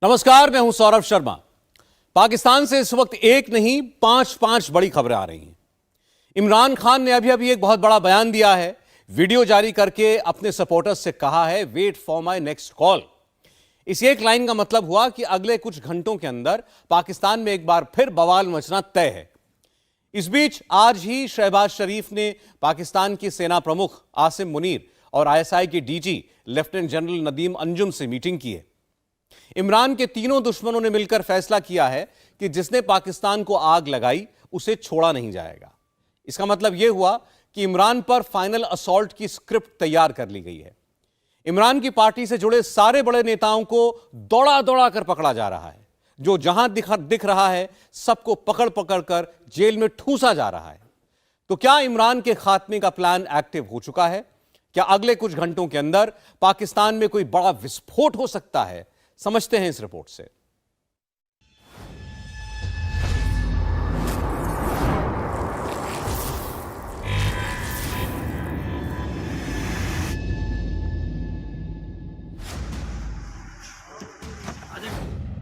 नमस्कार, मैं हूं सौरभ शर्मा। पाकिस्तान से इस वक्त एक नहीं पांच बड़ी खबरें आ रही हैं। इमरान खान ने अभी एक बहुत बड़ा बयान दिया है। वीडियो जारी करके अपने सपोर्टर्स से कहा है, wait for my next call. इस एक लाइन का मतलब हुआ कि अगले कुछ घंटों के अंदर पाकिस्तान में एक बार फिर बवाल मचना तय है। इस बीच आज ही शहबाज शरीफ ने पाकिस्तान की सेना प्रमुख आसिम मुनीर और आईएसआई के DG lieutenant general Nadeem Anjum से मीटिंग की है। इमरान के तीनों दुश्मनों ने मिलकर फैसला किया है कि जिसने पाकिस्तान को आग लगाई उसे छोड़ा नहीं जाएगा। इसका मतलब यह हुआ कि इमरान पर फाइनल असॉल्ट की स्क्रिप्ट तैयार कर ली गई है। इमरान की पार्टी से जुड़े सारे बड़े नेताओं को दौड़ा दौड़ा कर पकड़ा जा रहा है। जो जहां दिख रहा है सबको पकड़ पकड़ कर जेल में ठूसा जा रहा है। तो क्या इमरान के खात्मे का प्लान एक्टिव हो चुका है? क्या अगले कुछ घंटों के अंदर पाकिस्तान में कोई बड़ा विस्फोट हो सकता है? समझते हैं इस रिपोर्ट से।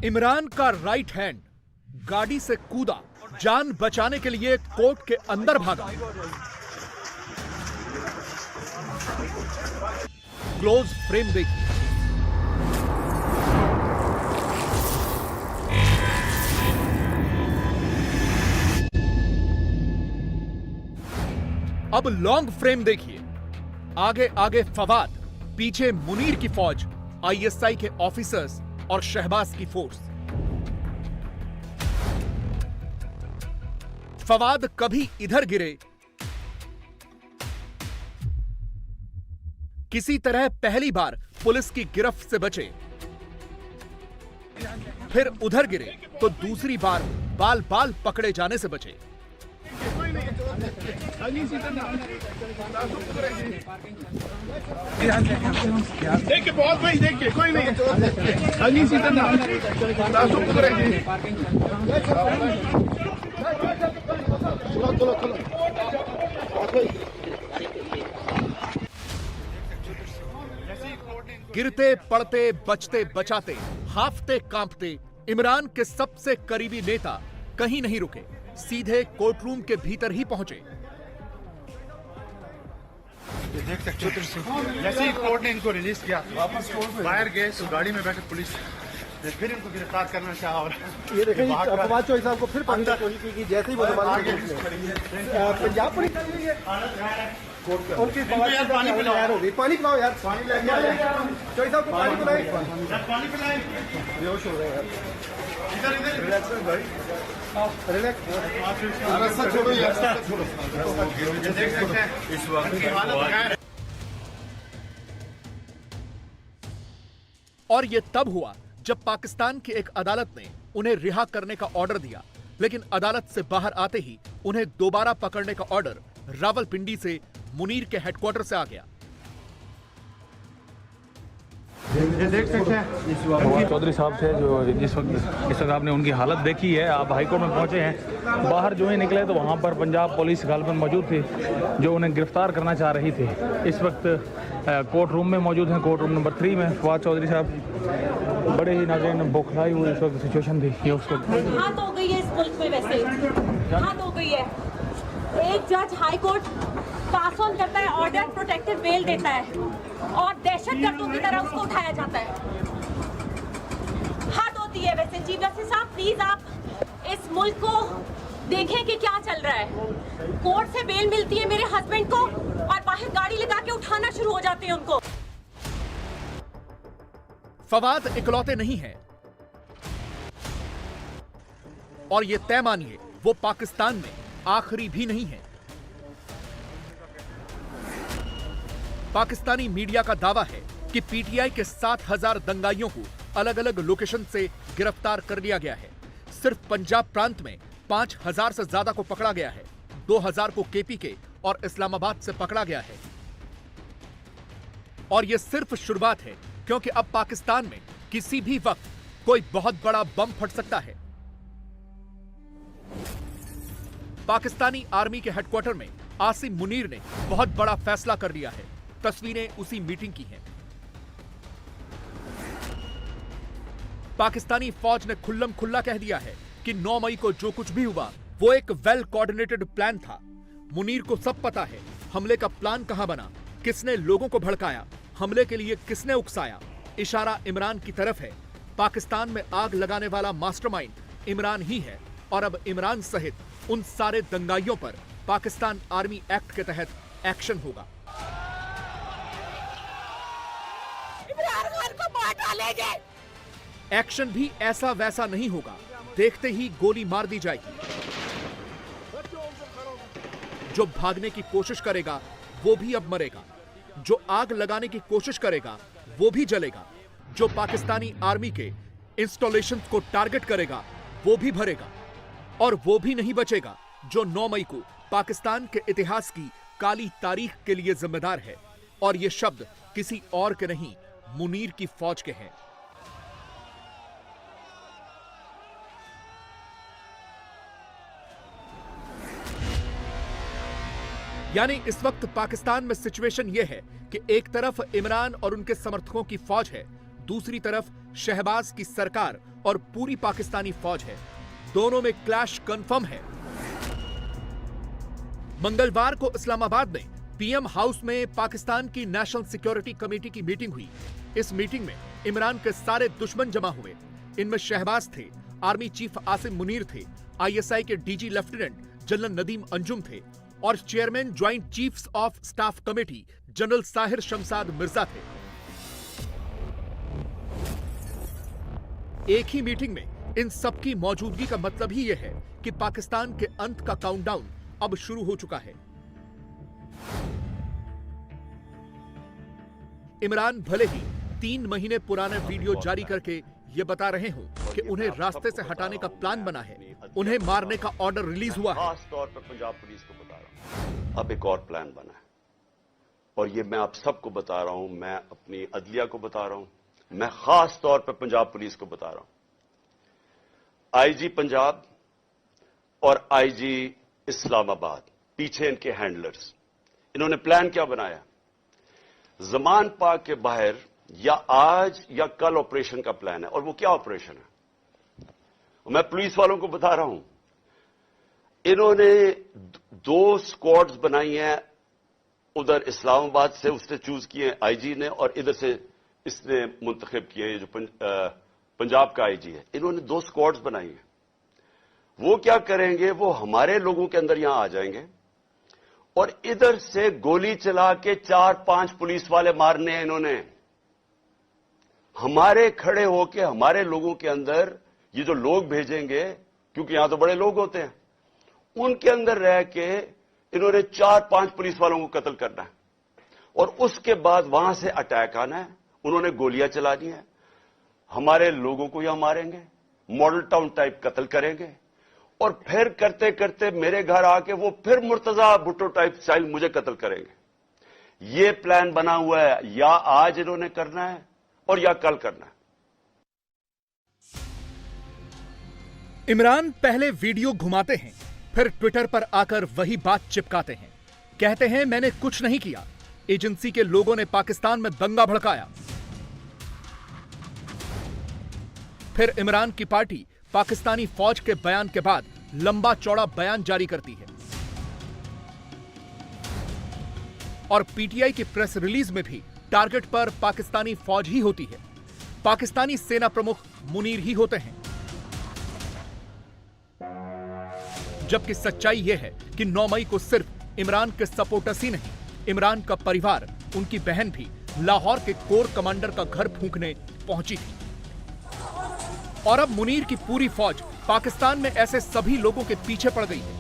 इमरान का राइट हैंड गाड़ी से कूदा, जान बचाने के लिए कोर्ट के अंदर भागा। क्लोज फ्रेम देखिए। अब लॉन्ग फ्रेम देखिए। आगे आगे फवाद, पीछे मुनीर की फौज, आईएसआई के ऑफिसर्स और शहबाज की फोर्स। फवाद कभी इधर गिरे, किसी तरह पहली बार पुलिस की गिरफ्त से बचे, फिर उधर गिरे तो दूसरी बार बाल बाल पकड़े जाने से बचे। देखिए बहुत भाई, देखिए कोई नहीं। गिरते पड़ते बचते बचाते, हाफते कांपते इमरान के सबसे करीबी नेता कहीं नहीं रुके, सीधे कोर्टरूम के भीतर ही पहुंचे। देख सकते हो जैसे ही कोर्ट ने इनको रिलीज किया, वापस बाहर गए तो गाड़ी में बैठे पुलिस ने फिर इनको गिरफ्तार करना चाहा। और ये देखिए फवाद चौधरी साहब को फिर पाने की कोशिश की, जैसे ही वो पंजाब पुलिस उनकी पानी पिलाओ, पानी पिलाओ यार, पानी चौधरी साहब को पानी पिलाए, पानी पिलाए, बेहोश हो रहे हैं यार। इधर रिलैक्स भाई, रिलैक्स छोड़ो यार, छोड़ो। देख सकते हैं इस वक्त की हालत। और ये तब हुआ जब पाकिस्तान की एक अदालत ने उन्हें रिहा करने का ऑर्डर दिया, लेकिन अदालत से बाहर आते ही उन्हें दोबारा पकड़ने का ऑर्डर रावलपिंडी से मुनीर के हेडक्वार्टर से आ गया। देख सकते हैं चौधरी साहब थे जो इस वक्त आपने उनकी हालत देखी है। आप हाईकोर्ट में पहुंचे हैं, बाहर जो ही निकले तो वहां पर पंजाब पुलिस गालबन मौजूद थी जो उन्हें गिरफ्तार करना चाह रही थी। इस वक्त कोर्ट रूम में मौजूद हैं, कोर्ट रूम नंबर 3 में। फवाद चौधरी साहब बड़े ही नाज़रीन बौखलाई हुई इस वक्त सिचुएशन थी। ये उस वक्त हाथ हो गई है इस मुल्क में, वैसे हाथ हो गई है। एक जज हाई कोर्ट पास ऑन करता है ऑर्डर, प्रोटेक्टिव बेल देता है और दहशतगर्दों की तरह उसको उठाया जाता है। हाथ होती है वैसे। चीफ जस्टिस साहब प्लीज आप इस मुल्क को देखें कि क्या चल रहा है। कोर्ट से बेल मिलती है मेरे हस्बैंड को और बाहर गाड़ी लगा के उठाना शुरू हो जाते हैं उनको। फवाद इकलौते नहीं हैं और ये तय मानिए वो पाकिस्तान में आखिरी भी नहीं है। पाकिस्तानी मीडिया का दावा है कि पीटीआई के 7000 दंगाइयों को अलग अलग लोकेशन से गिरफ्तार कर लिया गया है। सिर्फ पंजाब प्रांत में 5000 से ज्यादा को पकड़ा गया है। 2000 को केपी के और इस्लामाबाद से पकड़ा गया है। और यह सिर्फ शुरुआत है, क्योंकि अब पाकिस्तान में किसी भी वक्त कोई बहुत बड़ा बम फट सकता है। पाकिस्तानी आर्मी के हेडक्वार्टर में आसिम मुनीर ने बहुत बड़ा फैसला कर लिया है। तस्वीरें उसी मीटिंग की हैं। पाकिस्तानी फौज ने खुल्लम खुल्ला कह दिया है कि 9 मई को जो कुछ भी हुआ वो एक वेल कोऑर्डिनेटेड प्लान था। मुनीर को सब पता है हमले का प्लान कहां बना, किसने लोगों को भड़काया, हमले के लिए किसने उकसाया। इशारा इमरान की तरफ है। पाकिस्तान में आग लगाने वाला मास्टरमाइंड इमरान ही है और अब इमरान सहित उन सारे दंगाइयों पर पाकिस्तान आर्मी एक्ट के तहत एक्शन होगा। इमरान खान को मार डालेंगे। एक्शन भी ऐसा वैसा नहीं होगा, देखते ही गोली मार दी जाएगी। जो भागने की कोशिश करेगा वो भी अब मरेगा, जो आग लगाने की कोशिश करेगा वो भी जलेगा, जो पाकिस्तानी आर्मी के इंस्टॉलेशंस को टारगेट करेगा वो भी भरेगा, और वो भी नहीं बचेगा जो 9 मई को पाकिस्तान के इतिहास की काली तारीख के लिए जिम्मेदार है। और ये शब्द किसी और के नहीं, मुनीर की फौज के हैं। यानी इस वक्त पाकिस्तान में सिचुएशन यह है कि एक तरफ इमरान और उनके समर्थकों की फौज है, दूसरी तरफ शहबाज की सरकार और पूरी पाकिस्तानी फौज है। दोनों में क्लैश कंफर्म है। मंगलवार को इस्लामाबाद में पीएम हाउस में पाकिस्तान की नेशनल सिक्योरिटी कमेटी की मीटिंग हुई। इस मीटिंग में इमरान के सारे दुश्मन जमा हुए। इनमें शहबाज थे, आर्मी चीफ आसिम मुनीर थे, आईएसआई के DG lieutenant general Nadeem Anjum थे और chairman joint chiefs of staff committee general Sahir Shamsad Mirza थे। एक ही मीटिंग में इन सबकी मौजूदगी का मतलब ही यह है कि पाकिस्तान के अंत का काउंटडाउन अब शुरू हो चुका है। इमरान भले ही 3 महीने पुराने वीडियो जारी करके ये बता रहे हो कि उन्हें रास्ते से हटाने का प्लान बना है, उन्हें मारने का ऑर्डर रिलीज हुआ है। खास तौर पर पंजाब पुलिस को बता रहा हूं, अब एक और प्लान बना है और ये मैं आप सबको बता रहा हूं, मैं अपनी अदलिया को बता रहा हूं, मैं खास तौर पर पंजाब पुलिस को बता रहा हूं। आईजी पंजाब और आईजी इस्लामाबाद, पीछे इनके हैंडलर्स, इन्होंने प्लान क्या बनाया? जमान पाक के बाहर या आज या कल ऑपरेशन का प्लान है। और वो क्या ऑपरेशन है? मैं पुलिस वालों को बता रहा हूं, इन्होंने 2 स्क्वाड्स बनाई हैं, उधर इस्लामाबाद से उसने चूज किए आईजी ने और इधर से इसने मुंतखब किए जो पंजाब का आईजी है। इन्होंने 2 स्क्वाड्स बनाई हैं। वो क्या करेंगे? वो हमारे लोगों के अंदर यहां आ जाएंगे और इधर से गोली चला के 4-5 पुलिस वाले मारने हैं इन्होंने। हमारे खड़े होके हमारे लोगों के अंदर ये जो लोग भेजेंगे, क्योंकि यहां तो बड़े लोग होते हैं, उनके अंदर रह के इन्होंने 4-5 पुलिस वालों को कत्ल करना है और उसके बाद वहां से अटैक आना है। उन्होंने गोलियां चलानी है, हमारे लोगों को यहां मारेंगे, मॉडल टाउन टाइप कत्ल करेंगे और फिर करते करते मेरे घर आके वो फिर मुर्तजा भुट्टो टाइप स्टाइल मुझे कत्ल करेंगे। ये प्लान बना हुआ है, या आज इन्होंने करना है और या कल करना है। इमरान पहले वीडियो घुमाते हैं, फिर ट्विटर पर आकर वही बात चिपकाते हैं। कहते हैं मैंने कुछ नहीं किया, एजेंसी के लोगों ने पाकिस्तान में दंगा भड़काया। फिर इमरान की पार्टी पाकिस्तानी फौज के बयान के बाद लंबा चौड़ा बयान जारी करती है और पीटीआई की प्रेस रिलीज में भी टारगेट पर पाकिस्तानी फौज ही होती है। पाकिस्तानी सेना प्रमुख मुनीर ही होते हैं। जबकि सच्चाई यह है कि 9 मई को सिर्फ इमरान के सपोर्टर्स ही नहीं, इमरान का परिवार, उनकी बहन भी लाहौर के कोर कमांडर का घर फूंकने पहुंची थी। और अब मुनीर की पूरी फौज पाकिस्तान में ऐसे सभी लोगों के पीछे पड़ गई है।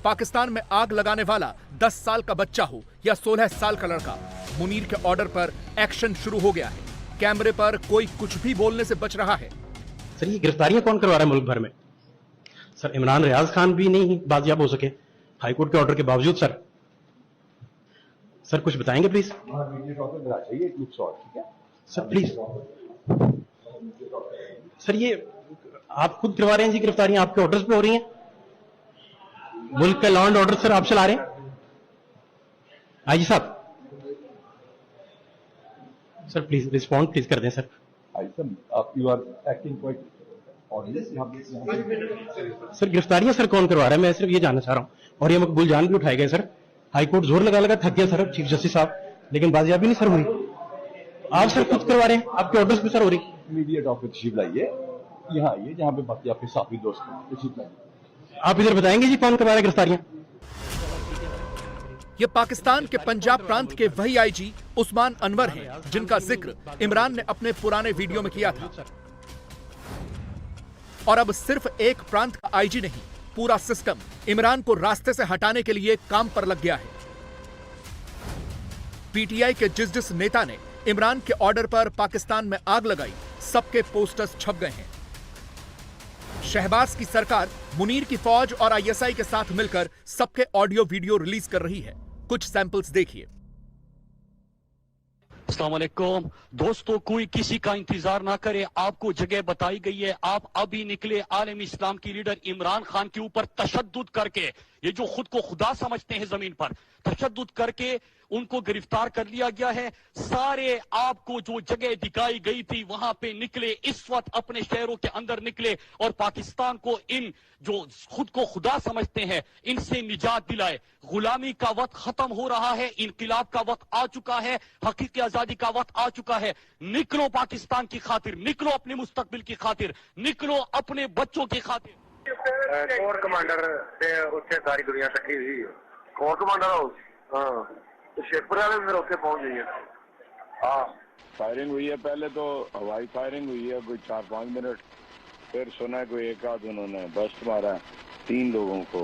पाकिस्तान में आग लगाने वाला 10 साल का बच्चा हो या 16 साल का लड़का, मुनीर के ऑर्डर पर एक्शन शुरू हो गया है। कैमरे पर कोई कुछ भी बोलने से बच रहा है। सर ये गिरफ्तारियां कौन करवा रहा है मुल्क भर में? सर इमरान रियाज खान भी नहीं बाजियाब हो सके हाईकोर्ट के ऑर्डर के बावजूद। सर कुछ बताएंगे प्लीज? सर प्लीज सर, ये आप खुद करवा रहे हैं जी गिरफ्तारियां, आपके ऑर्डर्स पे हो रही हैं। मुल्क का लॉ एंड ऑर्डर सर आप चला रहे हैं। आईजी साहब, सर प्लीज रिस्पॉन्ड प्लीज कर दें सर। सर गिरफ्तारियां सर कौन करवा रहा है, मैं सिर्फ ये जानना चाह रहा हूँ। और ये मकबूल जान भी उठाए गए सर, हाईकोर्ट जोर लगा लगा थक गया सर चीफ जस्टिस साहब, लेकिन बाजियाबी नहीं सर हुई। आप सर खुद करवा रहे हैं, आपके ऑर्डर्स पे सर हो रही। इमीडिएट ऑफ तशरीफ लाइए, यहाँ आइए जहाँ पे बाकी आपके साथी दोस्त हैं, तशरीफ लाइए। आप इधर बताएंगे जी कौन करवा रहा है गिरफ्तारियां? ये पाकिस्तान के पंजाब प्रांत के वही आईजी उस्मान अनवर हैं, जिनका जिक्र इमरान ने अपने पुराने वीडियो में किया था। और अब सिर्फ एक प्रांत का आईजी नहीं, पूरा सिस्टम इमरान को रास्ते से हटाने के लिए काम पर लग गया है। पीटीआई के जिस नेता ने इमरान के ऑर्डर पर पाकिस्तान में आग लगाई, सबके पोस्टर्स छप गए हैं। शहबाज की सरकार मुनीर की फौज और आईएसआई के साथ मिलकर सबके ऑडियो वीडियो रिलीज कर रही है। कुछ सैंपल्स देखिए। अस्सलाम वालेकुम दोस्तों, कोई किसी का इंतजार ना करे, आपको जगह बताई गई है। आप अभी निकले आलम इस्लाम की लीडर इमरान खान के ऊपर तशद्दुद करके, ये जो खुद को खुदा समझते हैं जमीन पर, तशद्दुद करके उनको गिरफ्तार कर लिया गया है। सारे आपको जो जगह दिखाई गई थी वहां पे निकले, इस वक्त अपने शहरों के अंदर निकले और पाकिस्तान को इन जो खुद को खुदा समझते हैं इनसे निजात दिलाए। गुलामी का वक्त खत्म हो रहा है, इनकलाब का वक्त आ चुका है, हकीकी आजादी का वक्त आ चुका है। निकलो पाकिस्तान की खातिर, निकलो अपने मुस्तकबिल की खातिर, निकलो अपने बच्चों की खातिर। कोर कमांडर उत्थे सारी दुनिया इकट्ठी हुई है। कोर कमांडर हाउस, हाँ तो शेखपुर वाले फिर उत्थे पहुंच गई है। हाँ फायरिंग हुई है, पहले तो हवाई फायरिंग हुई है कोई 4-5 मिनट, फिर सुना है कोई एक आध उन्होंने बस्ट मारा, 3 लोगों को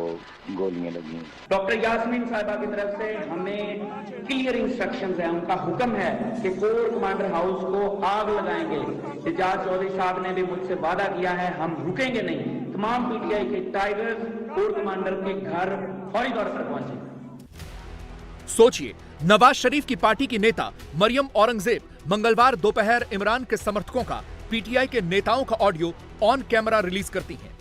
गोलियां लगी। डॉक्टर यास्मीन साहिबा की तरफ से हमें क्लियर इंस्ट्रक्शंस है, उनका हुक्म है कि कोर कमांडर हाउस को आग लगाएंगे। एजाज चौधरी साहब ने भी मुझसे वादा किया है, हम रुकेंगे नहीं। तमाम पीटीआई के टाइगर्स कोर कमांडर के घर फौरी तौर पर पहुंचे। सोचिए, नवाज शरीफ की पार्टी की नेता मरियम औरंगजेब मंगलवार दोपहर इमरान के समर्थकों का पीटीआई के नेताओं का ऑडियो ऑन कैमरा रिलीज करती हैं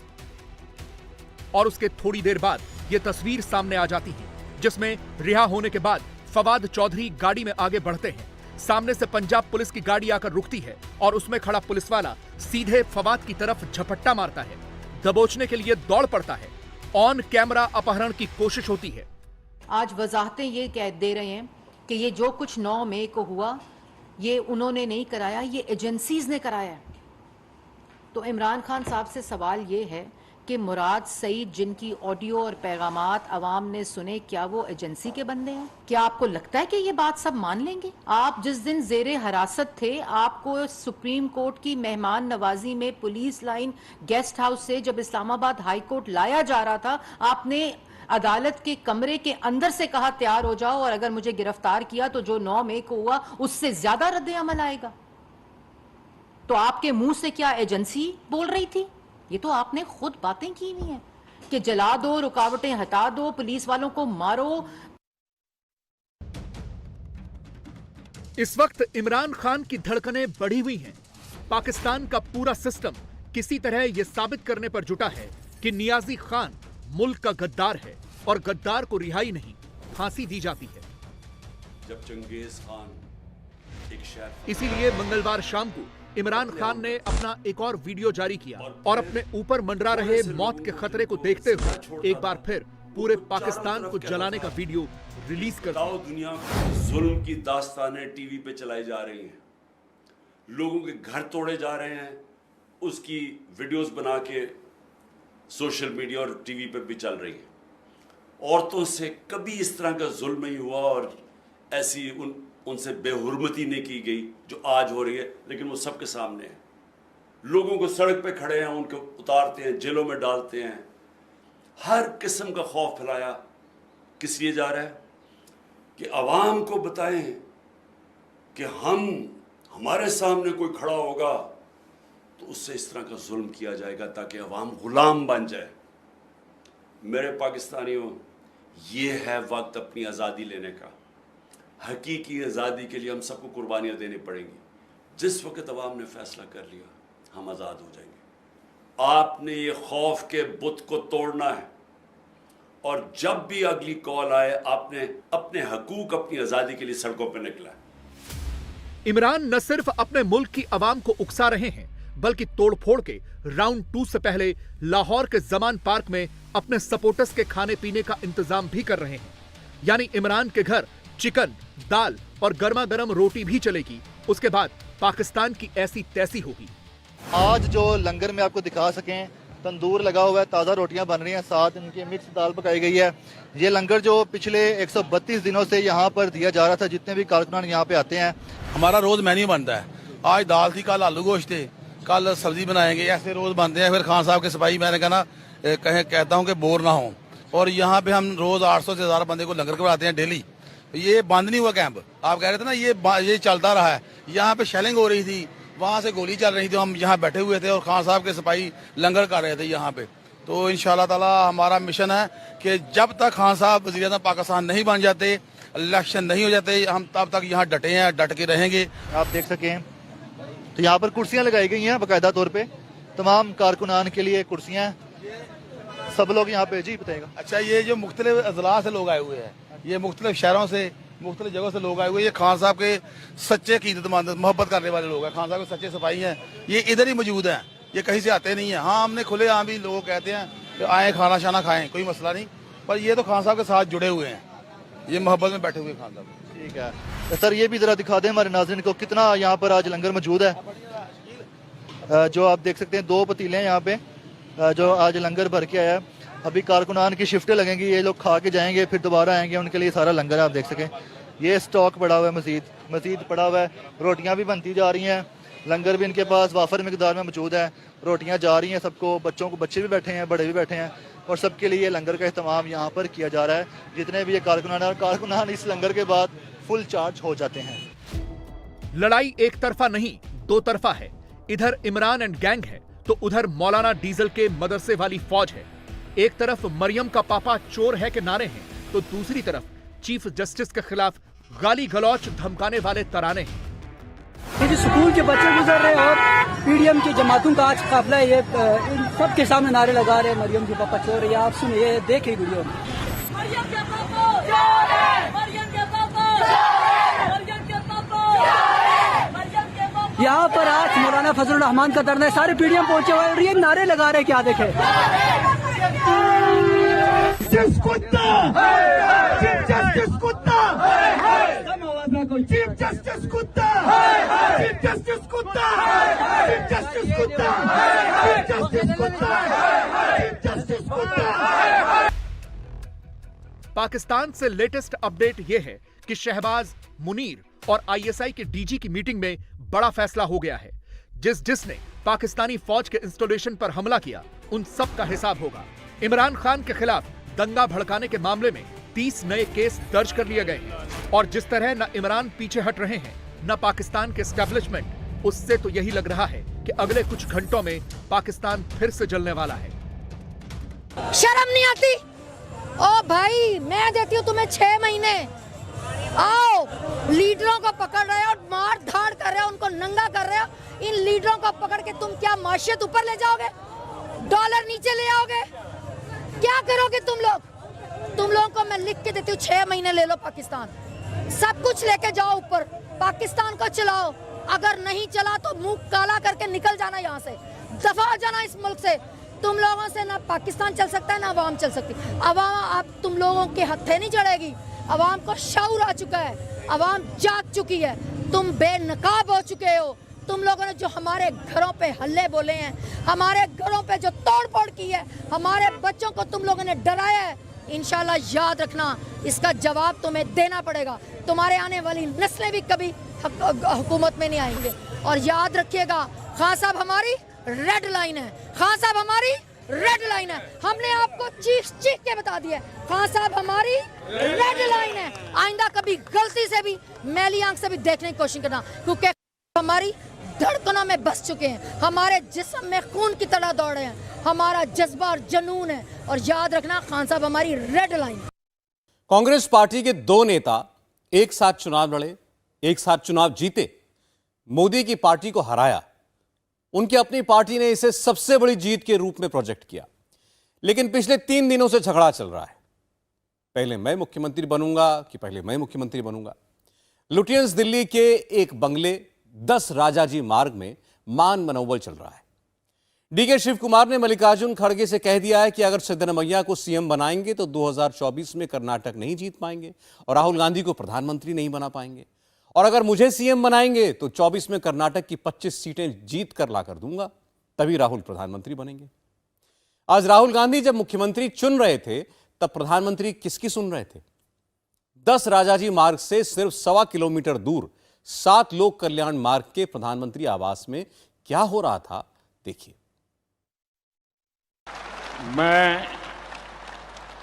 और उसके थोड़ी देर बाद यह तस्वीर सामने आ जाती है, जिसमें रिहा होने के बाद फवाद चौधरी गाड़ी में आगे बढ़ते हैं। सामने से पंजाब पुलिस की गाड़ी आकर रुकती है और उसमें खड़ा पुलिस वाला सीधे फवाद की तरफ झपट्टा मारता है, दबोचने के लिए दौड़ पड़ता है। ऑन कैमरा अपहरण की कोशिश होती है। आज वजाहतें ये कह दे रहे हैं कि ये जो कुछ 9 मई को हुआ ये उन्होंने नहीं कराया, ये एजेंसीज ने कराया है। तो इमरान खान साहब से सवाल ये है कि मुराद सईद जिनकी ऑडियो और पैगामात अवाम ने सुने, क्या वो एजेंसी के बंदे हैं? क्या आपको लगता है कि ये बात सब मान लेंगे? आप जिस दिन जेरे हिरासत थे, आपको सुप्रीम कोर्ट की मेहमान नवाजी में पुलिस लाइन गेस्ट हाउस से जब इस्लामाबाद हाई कोर्ट लाया जा रहा था, आपने अदालत के कमरे के अंदर से कहा तैयार हो जाओ और अगर मुझे गिरफ्तार किया तो जो 9 मई को हुआ उससे ज्यादा रद्द अमल आएगा। तो आपके मुंह से क्या एजेंसी बोल रही थी? ये तो आपने खुद बातें की हुई हैं कि जला दो, रुकावटें हटा दो, पुलिस वालों को मारो। इस वक्त इमरान खान की धड़कनें बढ़ी हुई हैं। पाकिस्तान का पूरा सिस्टम किसी तरह यह साबित करने पर जुटा है कि नियाजी खान मुल्क का गद्दार है और गद्दार को रिहाई नहीं, फांसी दी जाती है। जब चंगेज खान एक शहर, इसीलिए मंगलवार शाम को इमरान खान ने अपना एक और वीडियो जारी किया और अपने ऊपर मंडरा रहे मौत के खतरे को देखते हुए एक बार फिर पूरे पाकिस्तान को जलाने का वीडियो रिलीज कर दिया। दुनिया में जुल्म की दास्तानें टीवी पे चलाई जा रही हैं, लोगों के घर तोड़े जा रहे हैं, उसकी वीडियोस बना के सोशल मीडिया और टीवी पे भी चल रही है। औरतों से कभी इस तरह का जुल्म नहीं हुआ और ऐसी उनसे बेहुरमती नहीं की गई जो आज हो रही है, लेकिन वो सबके सामने है। लोगों को सड़क पे खड़े हैं, उनको उतारते हैं, जेलों में डालते हैं, हर किस्म का खौफ फैलाया किस लिए जा रहा है कि आवाम को बताएं कि हमारे सामने कोई खड़ा होगा तो उससे इस तरह का जुल्म किया जाएगा ताकि अवाम गुलाम बन जाए। मेरे पाकिस्तानियों, ये है वक्त अपनी आज़ादी लेने का। हकीकी आज़ादी के लिए हम सबको कुर्बानियाँ देनी पड़ेंगी। जिस वक्त अवाम ने फैसला कर लिया, हम आज़ाद हो जाएंगे। आपने ये खौफ के बुत को तोड़ना है और जब भी अगली कॉल आए, आपने अपने हकूक, अपनी आज़ादी के लिए सड़कों पर निकला है। इमरान न सिर्फ अपने मुल्क की आवाम को उकसा रहे हैं, बल्कि तोड़फोड़ के राउंड 2 से पहले लाहौर के जमान पार्क में अपने सपोर्टर्स के खाने पीने का इंतजाम भी कर रहे हैं। यानी इमरान के घर चिकन, दाल और गर्मा गर्म रोटी भी चलेगी। उसके बाद पाकिस्तान की ऐसी तैसी होगी। आज जो लंगर में आपको दिखा सकें, तंदूर लगा हुआ है, ताज़ा रोटियां बन रही हैं, साथ इनकी मिक्स दाल पकाई गई है। ये लंगर जो पिछले 132 दिनों से यहाँ पर दिया जा रहा था, जितने भी कारकुनान यहाँ पे आते हैं। हमारा रोज मेन्यू बनता है। आज दाल थी, कल आलू गोश्त थे, कल सब्जी बनाएंगे, ऐसे रोज बनते हैं। फिर खान साहब के सिपाही मैंने कहता हूँ कि बोर ना हो। और यहाँ पे हम रोज 800 से 1000 बंदे को लंगर करवाते हैं डेली। ये बंद नहीं हुआ कैंप। आप कह रहे थे ना ये चलता रहा है। यहाँ पे शेलिंग हो रही थी, वहाँ से गोली चल रही थी, हम यहाँ बैठे हुए थे और खान साहब के सिपाही लंगर कर रहे थे यहाँ पे। तो इंशाल्लाह ताला हमारा मिशन है कि जब तक खान साहब वज़ीर-ए-आज़म पाकिस्तान नहीं बन जाते, इलेक्शन नहीं हो जाते, हम तब तक यहाँ डटे हैं, डट के रहेंगे। आप देख सकें तो यहाँ पर कुर्सियाँ लगाई गई हैं बाकायदा तौर पे, तमाम कारकुनान के लिए कुर्सियाँ। सब लोग यहाँ पे जी बताएगा। अच्छा, ये जो मुख्तलिफ अजला से लोग आए हुए हैं, ये मुख्तलिफ शहरों से, मुख्तलिफ जगहों से लोग आए हुए हैं। ये खान साहब के सच्चे कीमतमंद, मोहब्बत करने वाले लोग हैं। खान साहब के सच्चे सिपाही हैं। ये इधर ही मौजूद हैं, ये कहीं से आते नहीं हैं। हाँ, हमने खुले आम भी लोग कहते हैं कि आए खाना शाना खाएं, कोई मसला नहीं, पर ये तो खान साहब के साथ जुड़े हुए हैं, ये मोहब्बत में बैठे हुए खान साहब। ठीक है तो सर, ये भी जरा दिखा दें हमारे नाज़रीन को कितना यहाँ पर आज लंगर मौजूद है। जो आप देख सकते हैं 2 पतीले हैं यहाँ पे, जो आज लंगर भर के आया है। अभी कारकुनान की शिफ्टें लगेंगी, ये लोग खा के जाएंगे, फिर दोबारा आएंगे, उनके लिए सारा लंगर है। आप देख सकें ये स्टॉक पड़ा हुआ है, मजीद पड़ा हुआ है। रोटियां भी बनती जा रही हैं, लंगर भी इनके पास वाफर मिकदार में मौजूद है। रोटियां जा रही हैं सबको, बच्चे भी बैठे हैं, बड़े भी बैठे हैं, और सबके लिए लंगर का इस्तेमाल यहाँ पर किया जा रहा है। जितने भी ये कारकुनान इस लंगर के बाद फुल चार्ज हो जाते हैं। लड़ाई एक तरफा नहीं, 2 तरफा है। इधर इमरान एंड गैंग है, तो उधर मौलाना डीजल के मदरसे वाली फौज है। एक तरफ मरियम का पापा चोर है के नारे हैं, तो दूसरी तरफ चीफ जस्टिस के खिलाफ गाली गलौच धमकाने वाले तराने हैं। ये जो स्कूल के बच्चे गुजर रहे हैं और पीडीएम की जमातों का आज काफिला है, ये इन सबके सामने नारे लगा रहे हैं, मरियम के पापा चोर है। ये आप सुनिए, देखिए वीडियो में। यहाँ पर आज मौलाना फजलुर रहमान का धरना है, सारे पीडीएम पहुंचे हुए और ये नारे लगा रहे हैं, क्या देखे। जस्टिस कुत्ता, चीफ जस्टिस कुत्ता, चीफ जस्टिस कुत्ता, चीफ जस्टिस कुत्ता, चीफ जस्टिस कुत्ता, चीफ जस्टिस कुत्ता, चीफ जस्टिस कुत्ता। पाकिस्तान से लेटेस्ट अपडेट यह है कि शहबाज, मुनीर और आईएसआई के डीजी की मीटिंग में बड़ा फैसला हो गया है। जिसने पाकिस्तानी फौज के इंस्टॉलेशन पर हमला किया, उन सब का हिसाब होगा। इमरान खान के खिलाफ दंगा भड़काने के मामले में 30 नए केस दर्ज कर लिए गए हैं। और जिस तरह न इमरान पीछे हट रहे हैं, न पाकिस्तान के एस्टेब्लिशमेंट, उससे तो यही लग रहा है कि अगले कुछ घंटों में पाकिस्तान फिर से जलने वाला है। शर्म नहीं आती? ओ भाई, मैं देती हूँ तुम्हें 6 महीने। आओ, लीडरों को पकड़ रहे हो और मार धाड़ कर रहे हो, उनको नंगा कर रहे हो। इन लीडरों को पकड़ के तुम क्या माशियत ऊपर ले जाओगे? डॉलर नीचे ले आओगे? क्या करोगे तुम लोग? तुम लोगों को मैं लिख के देती हूँ, 6 महीने ले लो पाकिस्तान, सब कुछ लेके जाओ ऊपर, पाकिस्तान को चलाओ। अगर नहीं चला तो मुंह काला करके निकल जाना यहाँ से, दफा हो जाना इस मुल्क से। तुम लोगों से ना पाकिस्तान चल सकता है, ना अवाम चल सकती। अवाम आप तुम लोगों के हत्थे नहीं चढ़ेगी। अवाम को शऊर आ चुका है, अवाम जाग चुकी है। तुम बेनकाब हो चुके हो। तुम लोगों ने जो हमारे घरों पे हल्ले बोले हैं, हमारे घरों पे जो तोड़फोड़ की है, हमारे बच्चों को तुम लोगों ने डराया है, इंशाल्लाह याद रखना, इसका जवाब तुम्हें देना पड़ेगा। तुम्हारे आने वाली नस्लें भी कभी हुकूमत में नहीं आएंगे। और याद रखिएगा, खान साहब हमारी रेड लाइन है, खान साहब हमारी रेड लाइन है। हमने आपको चीख के बता दिया, खान साहब हमारी रेड लाइन है। आइंदा कभी गलती से भी मैली आंख से भी देखने की कोशिश करना, क्योंकि हमारी धड़कनों में बस चुके हैं, हमारे जिस्म में खून की तरह दौड़ रहे हैं, हमारा जज्बा और जुनून है। और याद रखना, खान साहब हमारी रेड लाइन। कांग्रेस पार्टी के 2 नेता एक साथ चुनाव लड़े, एक साथ चुनाव जीते, मोदी की पार्टी को हराया। उनकी अपनी पार्टी ने इसे सबसे बड़ी जीत के रूप में प्रोजेक्ट किया। लेकिन पिछले 3 दिनों से झगड़ा चल रहा है, पहले मैं मुख्यमंत्री बनूंगा कि पहले मैं मुख्यमंत्री बनूंगा। लुटियंस दिल्ली के एक बंगले 10 राजाजी मार्ग में मान मनोबल चल रहा है। डीके शिव कुमार ने मल्लिकार्जुन खड़गे से कह दिया है कि अगर सिद्धरमैया को सीएम बनाएंगे तो 2024 में कर्नाटक नहीं जीत पाएंगे और राहुल गांधी को प्रधानमंत्री नहीं बना पाएंगे, और अगर मुझे सीएम बनाएंगे तो 24 में कर्नाटक की 25 सीटें जीत कर लाकर दूंगा, तभी राहुल प्रधानमंत्री बनेंगे। आज राहुल गांधी जब मुख्यमंत्री चुन रहे थे तब प्रधानमंत्री किसकी सुन रहे थे? 10 राजाजी मार्ग से सिर्फ 1.25 किलोमीटर दूर 7 लोक कल्याण मार्ग के प्रधानमंत्री आवास में क्या हो रहा था, देखिए। मैं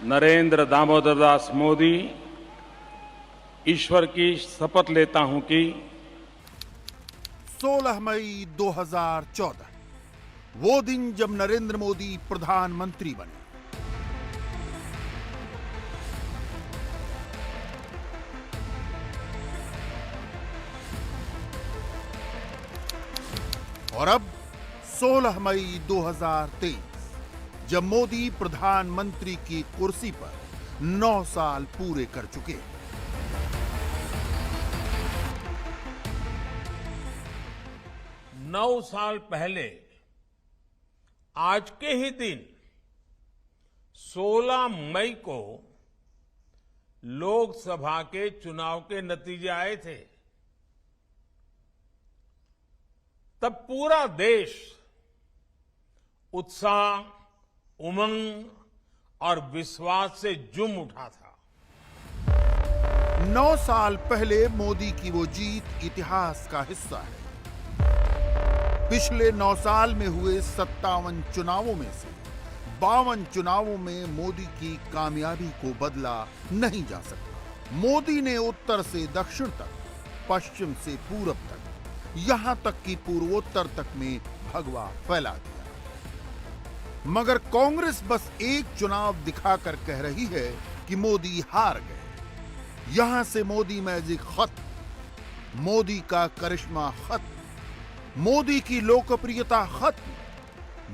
नरेंद्र दामोदर दास मोदी ईश्वर की शपथ लेता हूं कि 16 मई 2014 वो दिन जब नरेंद्र मोदी प्रधानमंत्री बने। और अब 16 मई 2023 जब मोदी प्रधानमंत्री की कुर्सी पर 9 साल पूरे कर चुके हैं। नौ साल पहले आज के ही दिन 16 मई को लोकसभा के चुनाव के नतीजे आए थे। तब पूरा देश उत्साह, उमंग और विश्वास से झूम उठा था। 9 साल पहले मोदी की वो जीत इतिहास का हिस्सा है। पिछले 9 साल में हुए 57 चुनावों में से 52 चुनावों में मोदी की कामयाबी को बदला नहीं जा सकता। मोदी ने उत्तर से दक्षिण तक, पश्चिम से पूरब तक, यहां तक कि पूर्वोत्तर तक में भगवा फैला दिया। मगर कांग्रेस बस एक चुनाव दिखाकर कह रही है कि मोदी हार गए। यहां से मोदी मैजिक खत्म, मोदी का करिश्मा खत्म, मोदी की लोकप्रियता खत्म,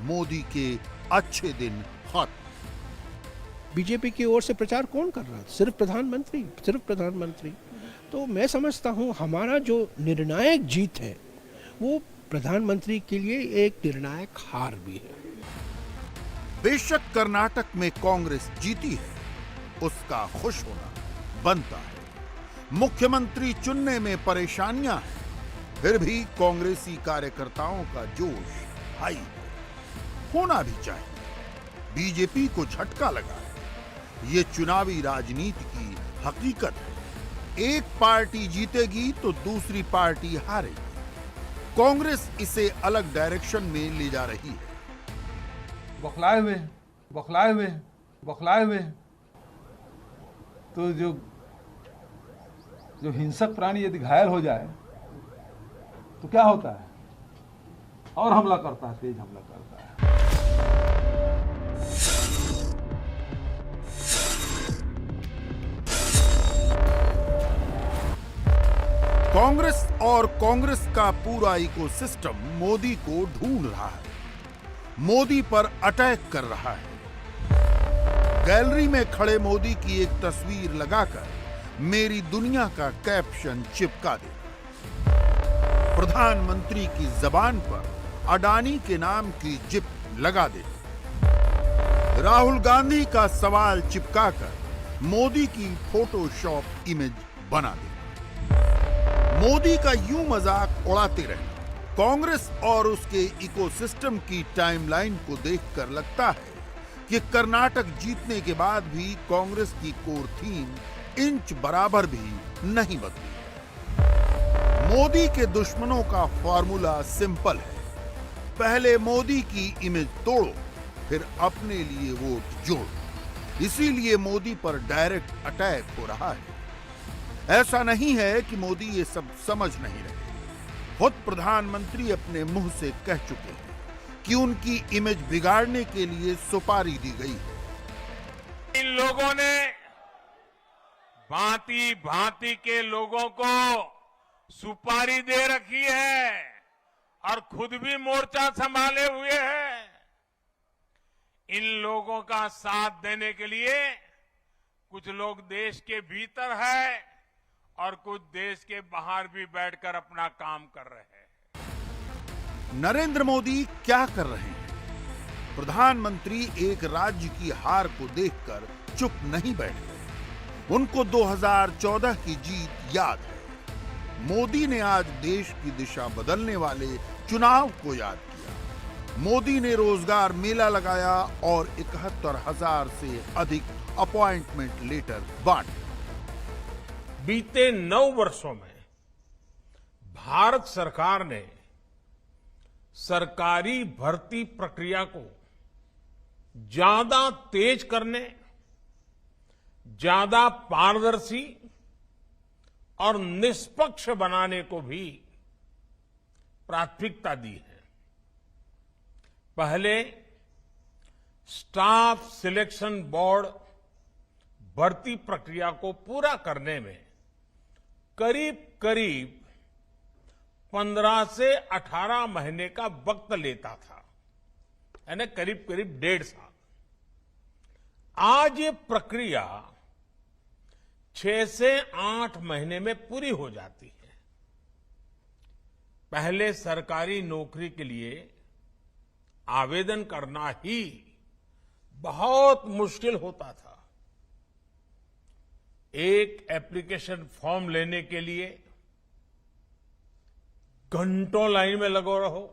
मोदी के अच्छे दिन खत्म। बीजेपी की ओर से प्रचार कौन कर रहा था? सिर्फ प्रधानमंत्री। तो मैं समझता हूं हमारा जो निर्णायक जीत है वो प्रधानमंत्री के लिए एक निर्णायक हार भी है। बेशक कर्नाटक में कांग्रेस जीती है, उसका खुश होना बनता है। मुख्यमंत्री चुनने में परेशानियां हैं, फिर भी कांग्रेसी कार्यकर्ताओं का जोश हाई है, होना भी चाहिए। बीजेपी को झटका लगा है, ये चुनावी राजनीति की हकीकत है। एक पार्टी जीतेगी तो दूसरी पार्टी हारेगी। कांग्रेस इसे अलग डायरेक्शन में ले जा रही है। बौखलाए हुए तो जो हिंसक प्राणी यदि घायल हो जाए तो क्या होता है? और हमला करता है, तेज हमला करता है। कांग्रेस और कांग्रेस का पूरा इकोसिस्टम मोदी को ढूंढ रहा है, मोदी पर अटैक कर रहा है। गैलरी में खड़े मोदी की एक तस्वीर लगाकर मेरी दुनिया का कैप्शन चिपका दे। प्रधानमंत्री की जबान पर अडानी के नाम की जिप लगा दे। राहुल गांधी का सवाल चिपकाकर मोदी की फोटोशॉप इमेज बना दे। मोदी का यूं मजाक उड़ाते रहना कांग्रेस और उसके इकोसिस्टम की टाइमलाइन को देखकर लगता है कि कर्नाटक जीतने के बाद भी कांग्रेस की कोर थीम इंच बराबर भी नहीं बदली। मोदी के दुश्मनों का फॉर्मूला सिंपल है, पहले मोदी की इमेज तोड़ो, फिर अपने लिए वोट जोड़ो। इसीलिए मोदी पर डायरेक्ट अटैक हो रहा है। ऐसा नहीं है कि मोदी ये सब समझ नहीं रहे। खुद प्रधानमंत्री अपने मुंह से कह चुके हैं कि उनकी इमेज बिगाड़ने के लिए सुपारी दी गई है। इन लोगों ने भांति भांति के लोगों को सुपारी दे रखी है और खुद भी मोर्चा संभाले हुए हैं। इन लोगों का साथ देने के लिए कुछ लोग देश के भीतर है और कुछ देश के बाहर भी बैठकर अपना काम कर रहे हैं। नरेंद्र मोदी क्या कर रहे हैं? प्रधानमंत्री एक राज्य की हार को देखकर चुप नहीं बैठे। उनको 2014 की जीत याद है। मोदी ने आज देश की दिशा बदलने वाले चुनाव को याद किया। मोदी ने रोजगार मेला लगाया और 71,000 से अधिक अपॉइंटमेंट लेटर बांटे। बीते 9 वर्षों में भारत सरकार ने सरकारी भर्ती प्रक्रिया को ज्यादा तेज करने, ज्यादा पारदर्शी और निष्पक्ष बनाने को भी प्राथमिकता दी है। पहले स्टाफ सिलेक्शन बोर्ड भर्ती प्रक्रिया को पूरा करने में करीब 15 से 18 महीने का वक्त लेता था, यानी करीब 1.5 साल। आज ये प्रक्रिया 6 से 8 महीने में पूरी हो जाती है। पहले सरकारी नौकरी के लिए आवेदन करना ही बहुत मुश्किल होता था। एक एप्लीकेशन फॉर्म लेने के लिए घंटों लाइन में लगो रहो,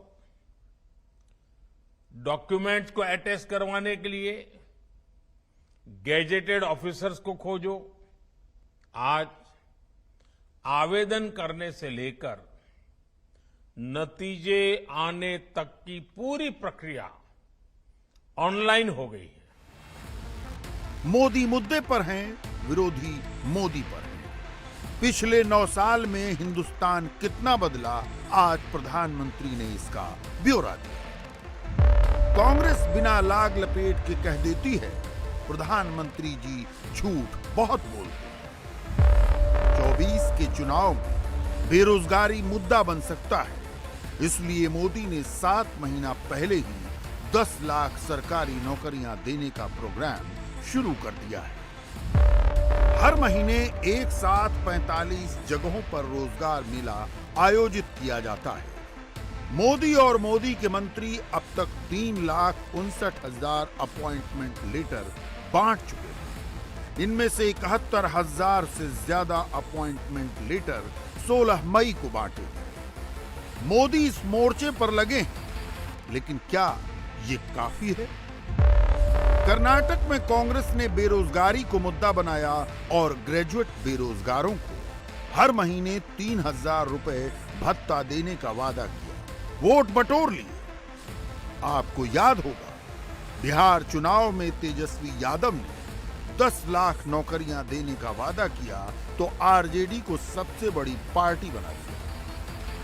डॉक्यूमेंट्स को अटैच करवाने के लिए गैजेटेड ऑफिसर्स को खोजो। आज आवेदन करने से लेकर नतीजे आने तक की पूरी प्रक्रिया ऑनलाइन हो गई है। मोदी मुद्दे पर हैं, विरोधी मोदी पर हैं। पिछले 9 साल में हिंदुस्तान कितना बदला, आज प्रधानमंत्री ने इसका ब्यौरा दिया। कांग्रेस बिना लाग लपेट के कह देती है, प्रधानमंत्री जी झूठ बहुत बोलते हैं। 24 के चुनाव में बेरोजगारी मुद्दा बन सकता है, इसलिए मोदी ने 7 महीना पहले ही 10 लाख सरकारी नौकरियां देने का प्रोग्राम शुरू कर दिया है। हर महीने एक साथ 45 जगहों पर रोजगार मेला आयोजित किया जाता है। मोदी और मोदी के मंत्री अब तक 3,59,000 अपॉइंटमेंट लेटर बांट चुके हैं। इनमें से 71,000 से ज्यादा अपॉइंटमेंट लेटर 16 मई को बांटे गए। मोदी इस मोर्चे पर लगे हैं, लेकिन क्या ये काफी है? कर्नाटक में कांग्रेस ने बेरोजगारी को मुद्दा बनाया और ग्रेजुएट बेरोजगारों को हर महीने 3,000 रुपए भत्ता देने का वादा किया। वोट बटोर लिए। आपको याद होगा, बिहार चुनाव में तेजस्वी यादव ने 10 लाख नौकरियां देने का वादा किया तो आरजेडी को सबसे बड़ी पार्टी बना दिया।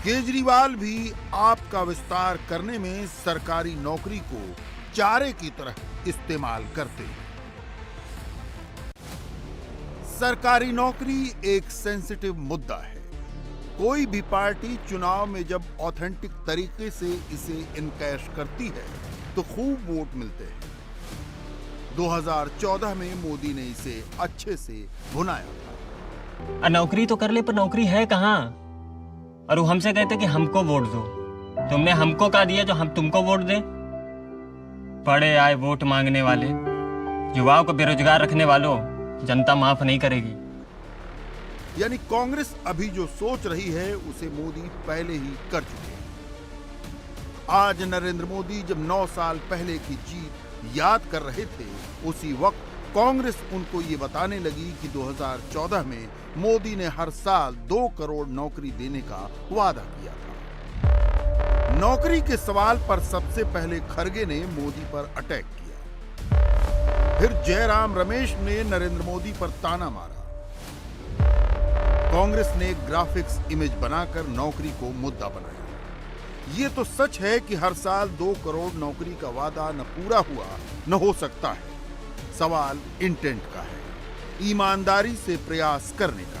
केजरीवाल भी आपका विस्तार करने में सरकारी नौकरी को चारे की तरह इस्तेमाल करते हैं। सरकारी नौकरी एक सेंसिटिव मुद्दा है। कोई भी पार्टी चुनाव में जब ऑथेंटिक तरीके से इसे इनकैश करती है तो खूब वोट मिलते हैं। 2014 में मोदी ने इसे अच्छे से भुनाया था। नौकरी तो कर ले, पर नौकरी है कहाँ? और वो हमसे कहते कि हमको वोट दो। तुमने हमको कहा दिया जो हम तुमको वोट दें? पढ़े आए वोट मांगने वाले, युवाओं को बेरोजगार रखने वालों, जनता माफ नहीं करेगी। यानी कांग्रेस अभी जो सोच रही है उसे मोदी पहले ही कर चुके हैं। आज नरेंद्र मोदी जब 9 साल पहले की जीत याद कर रहे थे, उसी वक्त कांग्रेस उनको ये बताने लगी कि 2014 में मोदी ने हर साल 2 करोड़ नौकरी देने का वादा किया था। नौकरी के सवाल पर सबसे पहले खड़गे ने मोदी पर अटैक किया। फिर जयराम रमेश ने नरेंद्र मोदी पर ताना मारा। कांग्रेस ने ग्राफिक्स इमेज बनाकर नौकरी को मुद्दा बनाया। ये तो सच है कि हर साल 2 करोड़ नौकरी का वादा न पूरा हुआ न हो सकता है। सवाल इंटेंट का है, ईमानदारी से प्रयास करने का है।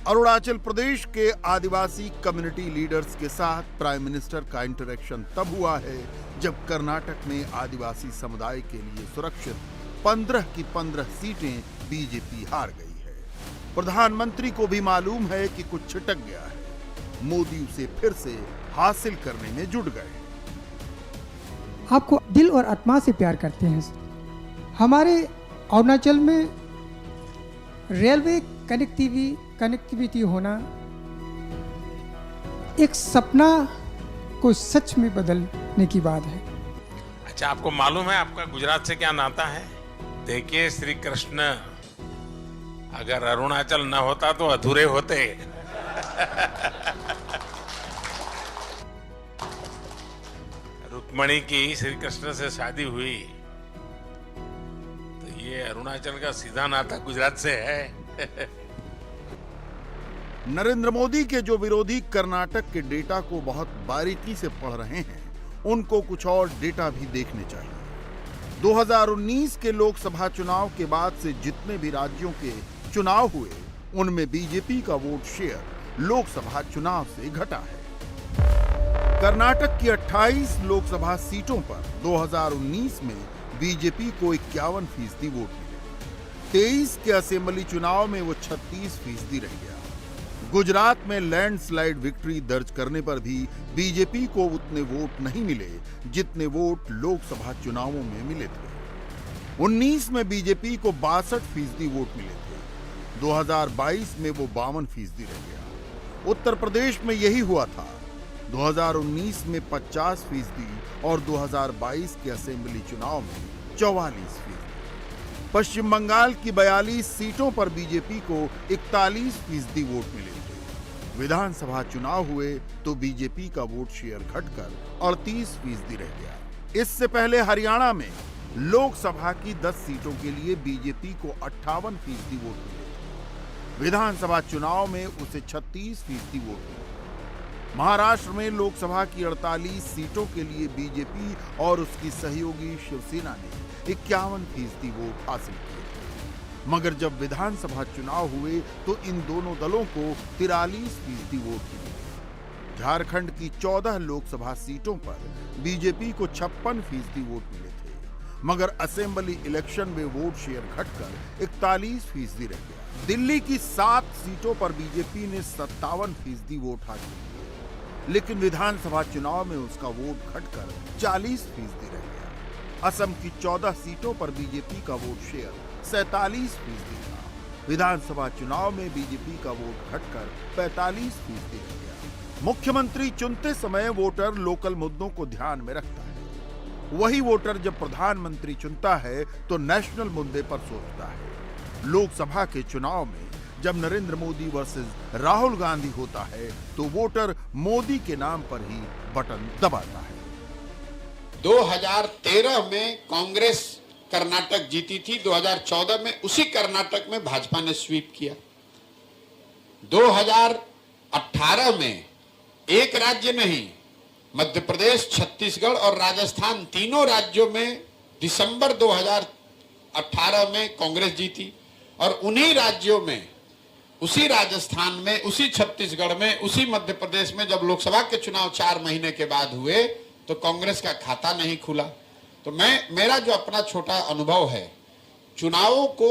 अरुणाचल प्रदेश के आदिवासी कम्युनिटी लीडर्स के साथ प्राइम मिनिस्टर का इंटरेक्शन तब हुआ है जब कर्नाटक में आदिवासी समुदाय के लिए सुरक्षित 15 की 15 सीटें बीजेपी हार गई है। प्रधानमंत्री को भी मालूम है कि कुछ छिटक गया है। मोदी उसे फिर से हासिल करने में जुट गए। आपको दिल और आत्मा से प्यार करते हैं। हमारे अरुणाचल में रेलवे कनेक्टिविटी होना एक सपना को सच में बदलने की बात है। अच्छा, आपको मालूम है आपका गुजरात से क्या नाता है? देखिए, श्री कृष्ण अगर अरुणाचल न होता तो अधूरे होते। रुक्मणी की श्री कृष्ण से शादी हुई तो ये अरुणाचल का सीधा नाता गुजरात से है। नरेंद्र मोदी के जो विरोधी कर्नाटक के डेटा को बहुत बारीकी से पढ़ रहे हैं, उनको कुछ और डेटा भी देखने चाहिए। 2019 के लोकसभा चुनाव के बाद से जितने भी राज्यों के चुनाव हुए, उनमें बीजेपी का वोट शेयर लोकसभा चुनाव से घटा है। कर्नाटक की 28 लोकसभा सीटों पर 2019 में बीजेपी को 51% वोट मिले। 23 के असेंबली चुनाव में वो 36% रह गया। गुजरात में लैंडस्लाइड विक्ट्री दर्ज करने पर भी बीजेपी को उतने वोट नहीं मिले जितने वोट लोकसभा चुनावों में मिले थे। 19 में बीजेपी को 62% वोट मिले थे। 2022 में वो 52% रह गया। उत्तर प्रदेश में यही हुआ था। 2019 में 50% और 2022 के असेंबली चुनाव में 44%। पश्चिम बंगाल की 42 सीटों पर बीजेपी को 41% वोट मिले थे। विधानसभा चुनाव हुए तो बीजेपी का वोट शेयर घटकर 38% रह गया। इससे पहले हरियाणा में लोकसभा की 10 सीटों के लिए बीजेपी को 58% वोट मिले थे। विधानसभा चुनाव में उसे 36% वोट मिले। महाराष्ट्र में लोकसभा की 48 सीटों के लिए बीजेपी और उसकी सहयोगी शिवसेना ने 51% वोट हासिल किए थे। मगर जब विधानसभा चुनाव हुए तो इन दोनों दलों को 43% वोट मिले। झारखंड की 14 लोकसभा सीटों पर बीजेपी को 56% वोट मिले थे, मगर असेंबली इलेक्शन में वोट शेयर घटकर 41% रह गया। दिल्ली की 7 सीटों पर बीजेपी ने 57% वोट हासिल किए, लेकिन विधानसभा चुनाव में उसका वोट घटकर 40% रह गया। असम की 14 सीटों पर बीजेपी का वोट शेयर 47% था। विधानसभा चुनाव में बीजेपी का वोट घटकर 45% रह गया। मुख्यमंत्री चुनते समय वोटर लोकल मुद्दों को ध्यान में रखता है। वही वोटर जब प्रधानमंत्री चुनता है तो नेशनल मुद्दे पर सोचता है। लोकसभा के चुनाव में जब नरेंद्र मोदी वर्सेस राहुल गांधी होता है तो वोटर मोदी के नाम पर ही बटन दबाता है। 2013 में कांग्रेस कर्नाटक जीती थी। 2014 में उसी कर्नाटक में भाजपा ने स्वीप किया। 2018 में एक राज्य नहीं, मध्य प्रदेश, छत्तीसगढ़ और राजस्थान, तीनों राज्यों में दिसंबर 2018 में कांग्रेस जीती। और उन्हीं राज्यों में, उसी राजस्थान में, उसी छत्तीसगढ़ में, उसी मध्य प्रदेश में जब लोकसभा के चुनाव 4 महीने के बाद हुए तो कांग्रेस का खाता नहीं खुला। तो मेरा जो अपना छोटा अनुभव है, चुनावों को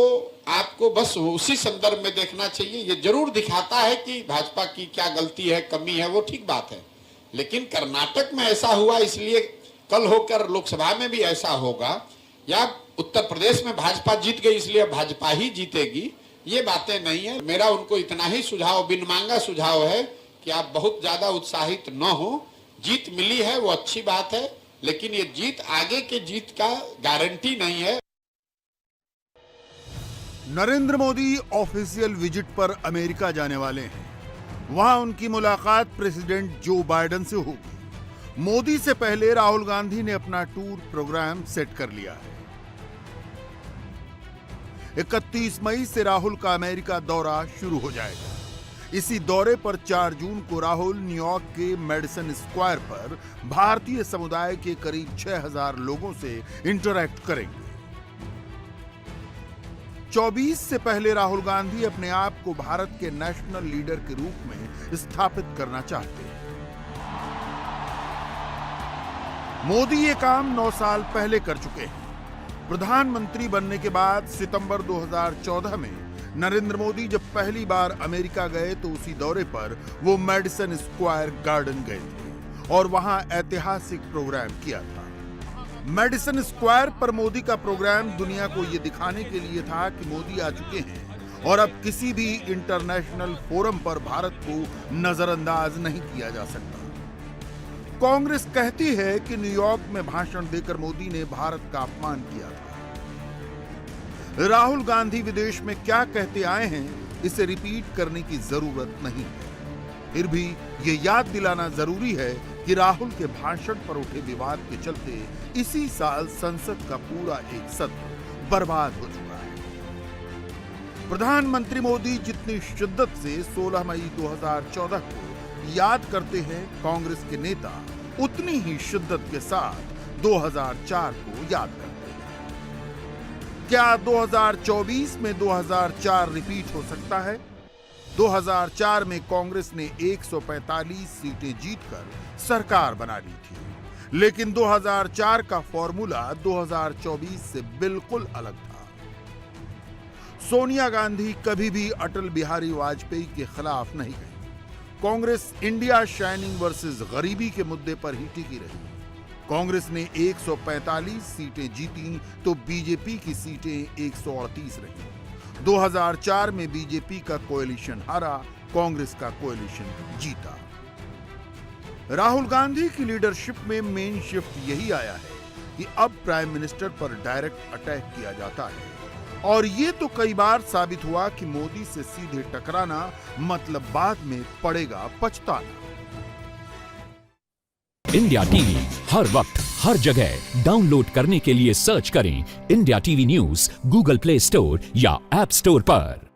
आपको बस उसी संदर्भ में देखना चाहिए। ये जरूर दिखाता है कि भाजपा की क्या गलती है, कमी है, वो ठीक बात है, लेकिन कर्नाटक में ऐसा हुआ इसलिए कल होकर लोकसभा में भी ऐसा होगा, या उत्तर प्रदेश में भाजपा जीत गई इसलिए भाजपा ही जीतेगी, ये बातें नहीं है। मेरा उनको इतना ही सुझाव, बिन मांगा सुझाव है कि आप बहुत ज्यादा उत्साहित न हो। जीत मिली है वो अच्छी बात है, लेकिन ये जीत आगे के जीत का गारंटी नहीं है। नरेंद्र मोदी ऑफिशियल विजिट पर अमेरिका जाने वाले हैं। वहां उनकी मुलाकात प्रेसिडेंट जो बाइडेन से होगी। मोदी से पहले राहुल गांधी ने अपना टूर प्रोग्राम सेट कर लिया है। 31 मई से राहुल का अमेरिका दौरा शुरू हो जाएगा। इसी दौरे पर 4 जून को राहुल न्यूयॉर्क के मेडिसन स्क्वायर पर भारतीय समुदाय के करीब 6000 लोगों से इंटरैक्ट करेंगे। 24 से पहले राहुल गांधी अपने आप को भारत के नेशनल लीडर के रूप में स्थापित करना चाहते हैं। मोदी ये काम 9 साल पहले कर चुके हैं। प्रधानमंत्री बनने के बाद सितंबर 2014 में नरेंद्र मोदी जब पहली बार अमेरिका गए तो उसी दौरे पर वो मैडिसन स्क्वायर गार्डन गए थे और वहां ऐतिहासिक प्रोग्राम किया था। मैडिसन स्क्वायर पर मोदी का प्रोग्राम दुनिया को यह दिखाने के लिए था कि मोदी आ चुके हैं और अब किसी भी इंटरनेशनल फोरम पर भारत को नजरअंदाज नहीं किया जा सकता। कांग्रेस कहती है कि न्यूयॉर्क में भाषण देकर मोदी ने भारत का अपमान किया था। राहुल गांधी विदेश में क्या कहते आए हैं इसे रिपीट करने की जरूरत नहीं है। फिर भी ये याद दिलाना जरूरी है कि राहुल के भाषण पर उठे विवाद के चलते इसी साल संसद का पूरा एक सत्र बर्बाद हो चुका है। प्रधानमंत्री मोदी जितनी शिद्दत से 16 मई 2014 को याद करते हैं, कांग्रेस के नेता उतनी ही शिद्दत के साथ 2004 को याद करते हैं। क्या 2024 में 2004 रिपीट हो सकता है? 2004 में कांग्रेस ने 145 सीटें जीतकर सरकार बना ली थी, लेकिन 2004 का फॉर्मूला 2024 से बिल्कुल अलग था। सोनिया गांधी कभी भी अटल बिहारी वाजपेयी के खिलाफ नहीं गई। कांग्रेस इंडिया शाइनिंग वर्सेस गरीबी के मुद्दे पर ही टिकी रही। कांग्रेस ने 145 सीटें जीती तो बीजेपी की सीटें 138 रही। 2004 में बीजेपी का कोएलिशन हारा, कांग्रेस का कोएलिशन जीता। राहुल गांधी की लीडरशिप में मेन शिफ्ट यही आया है कि अब प्राइम मिनिस्टर पर डायरेक्ट अटैक किया जाता है और ये तो कई बार साबित हुआ कि मोदी से सीधे टकराना मतलब बाद में पड़ेगा पछताना। इंडिया टीवी हर वक्त हर जगह डाउनलोड करने के लिए सर्च करें India TV news Google play store या ऐप स्टोर पर।